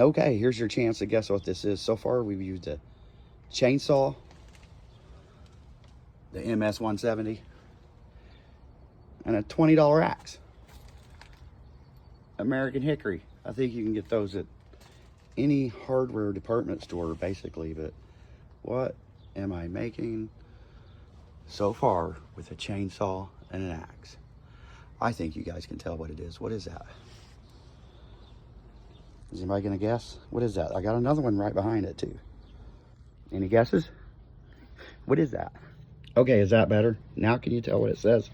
Okay, here's your chance to guess what this is. So far, we've used a chainsaw, the MS-170, and a $20 axe. American hickory. I think you can get those at any hardware department store, basically, but what am I making so far with a chainsaw and an axe? I think you guys can tell what it is. What is that? Is anybody gonna guess? What is that? I got another one right behind it too. Any guesses? What is that? Okay, is that better? Now can you tell what it says?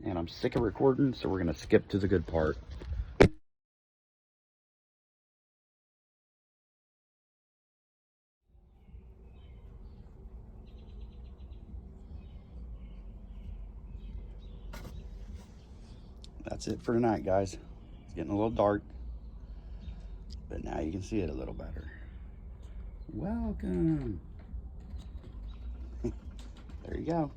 And I'm sick of recording, so we're gonna skip to the good part. That's it for tonight, guys. It's getting a little dark, but now you can see it a little better. Welcome. There you go.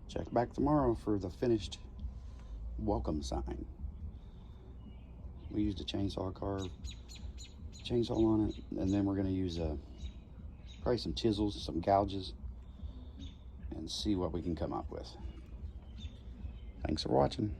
Check back tomorrow for the finished welcome sign. We used a chainsaw carve, chainsaw on it, and then we're gonna use probably some chisels, some gouges, and see what we can come up with. Thanks for watching.